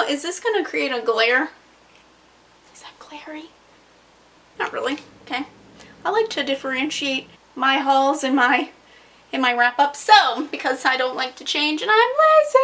is this going to create a glare? Is that glary? Not really. Okay. I like to differentiate my hauls in my wrap-up. So, because I don't like to change and I'm lazy.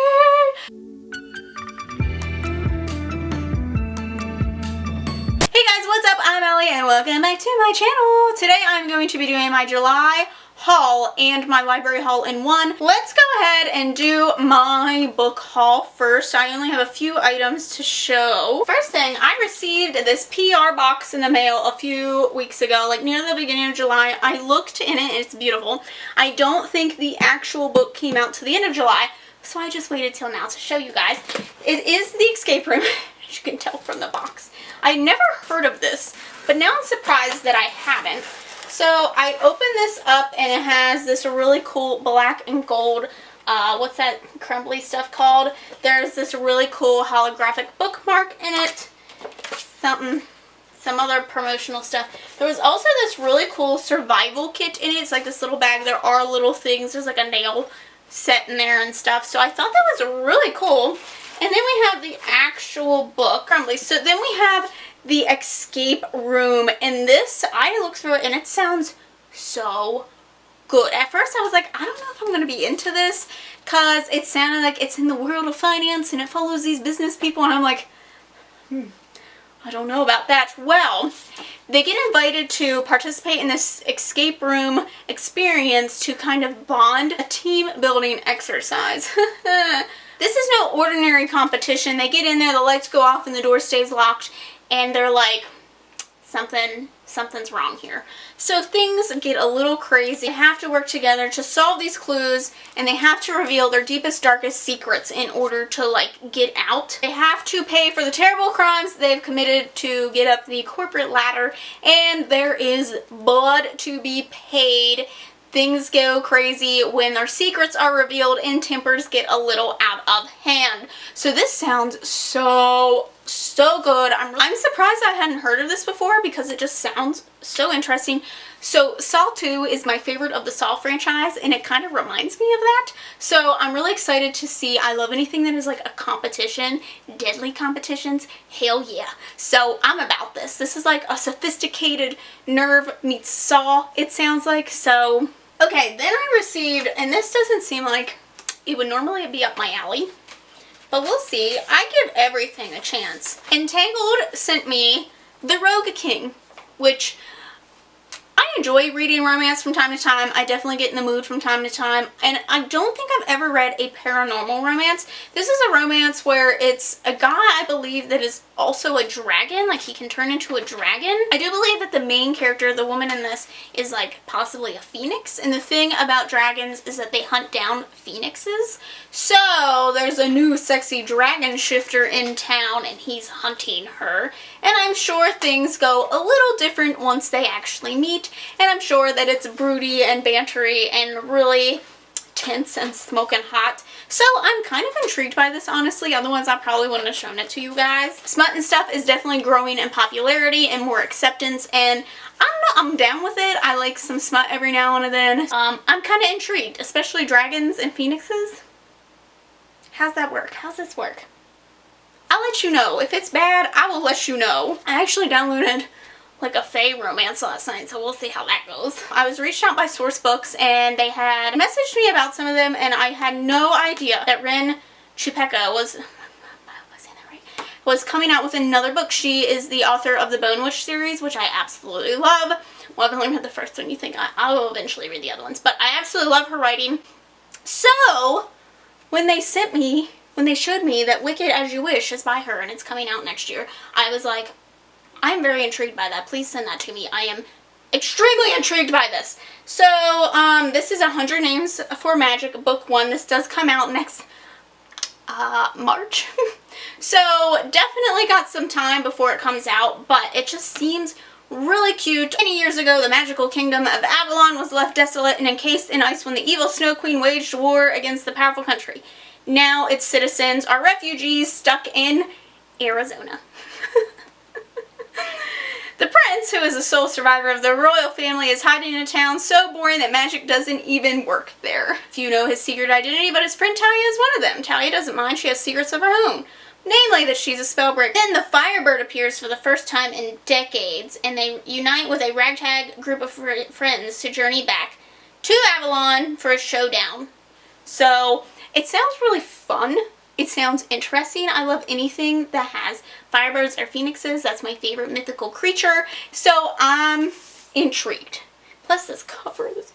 Hey guys, what's up? I'm Ellie and welcome back to my channel. Today I'm going to be doing my July haul and my library haul in one. Let's go ahead and do my book haul first. I only have a few items to show. First thing, I received this PR box in the mail a few weeks ago, like near the beginning of July. I looked in it and it's beautiful. I don't think the actual book came out to the end of July, so I just waited till now to show you guys. It is The Escape Room, as you can tell from the box. I never heard of this, but now I'm surprised that I haven't. So I opened this up and it has this really cool black and gold, what's that crumbly stuff called? There's this really cool holographic bookmark in it, some other promotional stuff. There was also this really cool survival kit in it. It's like this little bag. There are little things. There's like a nail set in there and stuff. So I thought that was really cool. And then we have the actual book, crumbly. So then we have The Escape Room, and this, I looked through it and it sounds so good. At first I was like, I don't know if I'm going to be into this, because it sounded like it's in the world of finance and it follows these business people, and I'm like, I don't know about that. Well, they get invited to participate in this escape room experience to kind of bond, a team building exercise. This is no ordinary competition. They get in there, the lights go off and the door stays locked, and they're like, something's wrong here. So things get a little crazy. They have to work together to solve these clues, and they have to reveal their deepest, darkest secrets in order to, like, get out. They have to pay for the terrible crimes they've committed to get up the corporate ladder, and there is blood to be paid. Things go crazy when their secrets are revealed and tempers get a little out of hand. So this sounds so good. I'm surprised I hadn't heard of this before because it just sounds so interesting. So Saw 2 is my favorite of the Saw franchise, and it kind of reminds me of that. So I'm really excited to see. I love anything that is like a competition, deadly competitions. Hell yeah. So I'm about this. This is like a sophisticated Nerve meets Saw, it sounds like. So okay, then I received, and this doesn't seem like it would normally be up my alley, but we'll see. I give everything a chance. Entangled sent me The Rogue King, which I enjoy reading romance from time to time. I definitely get in the mood from time to time, and I don't think I've ever read a paranormal romance. This is a romance where it's a guy, I believe, that is also a dragon, like he can turn into a dragon. I do believe that the main character, the woman in this, is like possibly a phoenix, and the thing about dragons is that they hunt down phoenixes. So there's a new sexy dragon shifter in town and he's hunting her, and I'm sure things go a little different once they actually meet, and I'm sure that it's broody and bantery and really tense and smoking hot. So I'm kind of intrigued by this, honestly. Otherwise I probably wouldn't have shown it to you guys. Smut and stuff is definitely growing in popularity and more acceptance, and I don't know, I'm down with it. I like some smut every now and then. I'm kind of intrigued, especially dragons and phoenixes. How's that work? How's this work? I'll let you know. If it's bad, I will let you know. I actually downloaded like a fae romance last night, so we'll see how that goes. I was reached out by Source Books, and they had messaged me about some of them, and I had no idea that Ren Chupeka was coming out with another book. She is the author of the Bone Witch series, which I absolutely love. Well, I've only read the first one. You think I will eventually read the other ones, but I absolutely love her writing. So when they showed me that Wicked As You Wish is by her and it's coming out next year, I was like, I'm very intrigued by that. Please send that to me. I am extremely intrigued by this. So, this is 100 Names for Magic, book 1. This does come out next March. So, definitely got some time before it comes out, but it just seems really cute. Many years ago, the magical kingdom of Avalon was left desolate and encased in ice when the evil Snow Queen waged war against the powerful country. Now its citizens are refugees stuck in Arizona. The prince, who is the sole survivor of the royal family, is hiding in a town so boring that magic doesn't even work there. Few know his secret identity, but his friend Talia is one of them. Talia doesn't mind. She has secrets of her own. namely that she's a spellbreaker. Then the Firebird appears for the first time in decades, and they unite with a ragtag group of friends to journey back to Avalon for a showdown. So it sounds really fun. It sounds interesting. I love anything that has Firebirds or Phoenixes. That's my favorite mythical creature. So I'm intrigued. Plus this cover is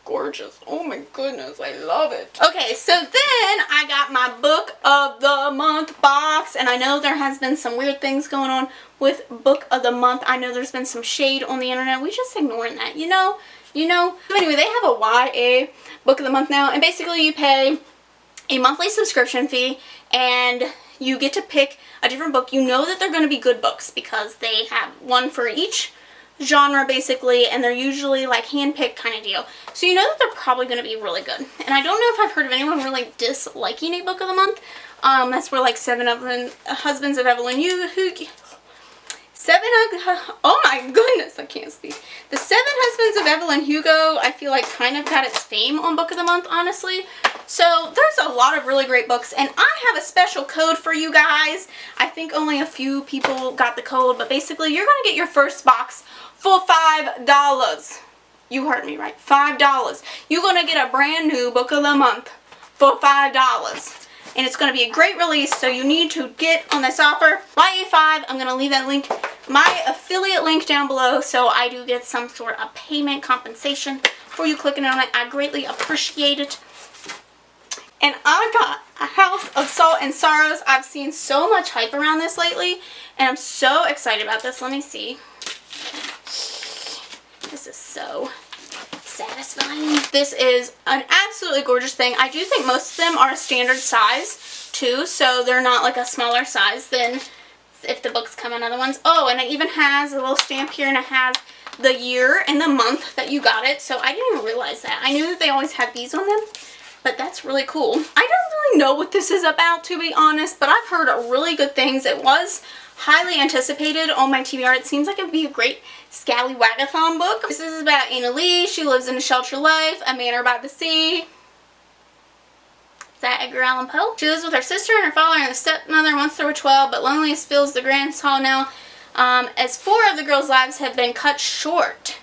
gorgeous. Oh my goodness, I love it. Okay, so then I got my Book of the Month box, and I know there has been some weird things going on with Book of the Month. I know there's been some shade on the internet. We just ignoring that, you know? So anyway, they have a YA Book of the Month now, and basically you pay a monthly subscription fee, and you get to pick a different book. You know that they're going to be good books because they have one for each genre basically, and they're usually like hand-picked kind of deal. So you know that they're probably going to be really good. And I don't know if I've heard of anyone really disliking a Book of the Month. That's where like Husbands of Evelyn Hugo. Oh my goodness, I can't speak. The 7 Husbands of Evelyn Hugo, I feel like kind of got its fame on Book of the Month, honestly. So there's a lot of really great books, and I have a special code for you guys. I think only a few people got the code, but basically you're going to get your first box for $5. You heard me right, $5. You're going to get a brand new Book of the Month for $5. And it's going to be a great release, so you need to get on this offer. YAFIVE, I'm going to leave that link, my affiliate link down below, so I do get some sort of payment compensation for you clicking on it. I greatly appreciate it. And I got a House of Salt and Sorrows. I've seen so much hype around this lately, and I'm so excited about this. Let me see. This is so satisfying. This is an absolutely gorgeous thing. I do think most of them are a standard size too, so they're not like a smaller size than if the books come in other ones. Oh, and it even has a little stamp here, and it has the year and the month that you got it, so I didn't even realize that. I knew that they always had these on them, but that's really cool. I don't really know what this is about, to be honest, but I've heard really good things. It was highly anticipated on my TBR. It seems like it would be a great Scallywagathon book. This is about Anna Lee. She lives in a sheltered life, a manor by the sea. Is that Edgar Allan Poe? She lives with her sister and her father and a stepmother. Once there were 12, but loneliness fills the grand hall now, as 4 of the girls' lives have been cut short.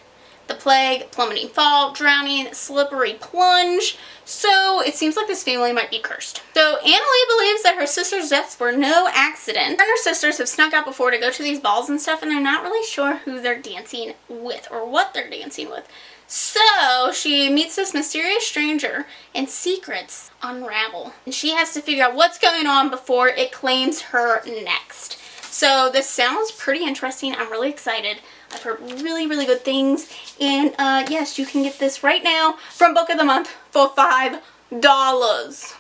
The plague, plummeting fall, drowning, slippery plunge. So it seems like this family might be cursed. So Anna Lee believes that her sister's deaths were no accident. Her and her sisters have snuck out before to go to these balls and stuff, and they're not really sure who they're dancing with or what they're dancing with. So she meets this mysterious stranger and secrets unravel. And she has to figure out what's going on before it claims her next. So this sounds pretty interesting. I'm really excited. I've heard really, really good things. And yes, you can get this right now from Book of the Month for $5.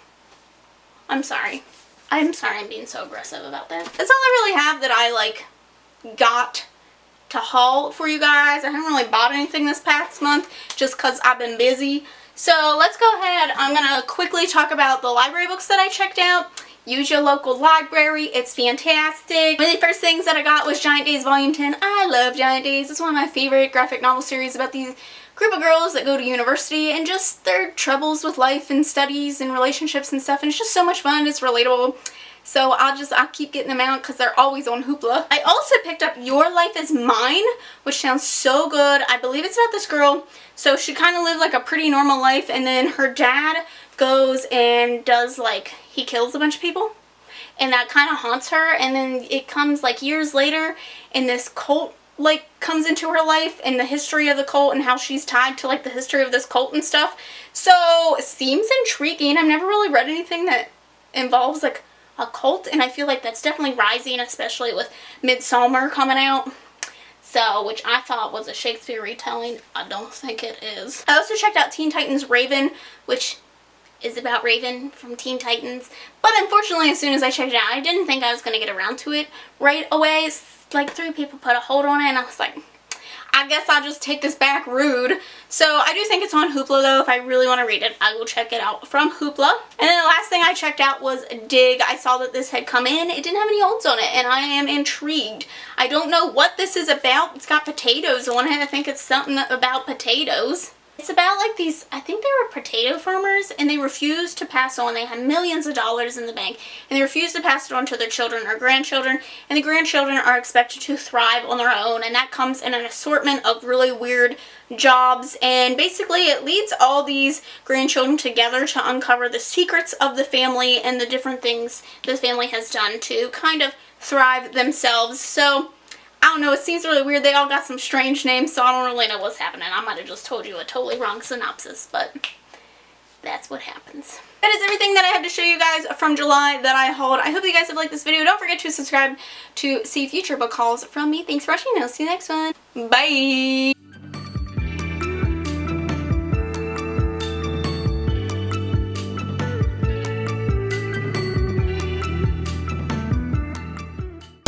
I'm sorry. I'm being so aggressive about that. That's all I really have that I like got to haul for you guys. I haven't really bought anything this past month just because I've been busy. So let's go ahead. I'm going to quickly talk about the library books that I checked out. Use your local library. It's fantastic. One of the first things that I got was Giant Days Volume 10. I love Giant Days. It's one of my favorite graphic novel series about these group of girls that go to university and just their troubles with life and studies and relationships and stuff. And it's just so much fun. It's relatable. So I'll keep getting them out because they're always on Hoopla. I also picked up Your Life Is Mine, which sounds so good. I believe it's about this girl. So she kind of lived like a pretty normal life, and then her dad goes and does like, he kills a bunch of people. And that kind of haunts her, and then it comes like years later, and this cult like comes into her life, and the history of the cult and how she's tied to like the history of this cult and stuff. So it seems intriguing. I've never really read anything that involves like a cult, and I feel like that's definitely rising, especially with Midsummer coming out. So, which I thought was a Shakespeare retelling. I don't think it is. I also checked out Teen Titans Raven, which is about Raven from Teen Titans. But unfortunately, as soon as I checked it out, I didn't think I was going to get around to it right away. Like 3 people put a hold on it, and I was like, I guess I'll just take this back rude. So I do think it's on Hoopla though. If I really want to read it, I will check it out from Hoopla. And then the last thing I checked out was Dig. I saw that this had come in. It didn't have any holds on it, and I am intrigued. I don't know what this is about. It's got potatoes on it. I think it's something about potatoes. It's about like these, I think they were potato farmers, and they refused to pass on. They had millions of dollars in the bank, and they refused to pass it on to their children or grandchildren, and the grandchildren are expected to thrive on their own, and that comes in an assortment of really weird jobs, and basically it leads all these grandchildren together to uncover the secrets of the family and the different things the family has done to kind of thrive themselves. So I don't know, it seems really weird. They all got some strange names, so I don't really know what's happening. I might have just told you a totally wrong synopsis, but that's what happens. That is everything that I have to show you guys from July that I hauled. I hope you guys have liked this video. Don't forget to subscribe to see future book hauls from me. Thanks for watching, and I'll see you next one. Bye!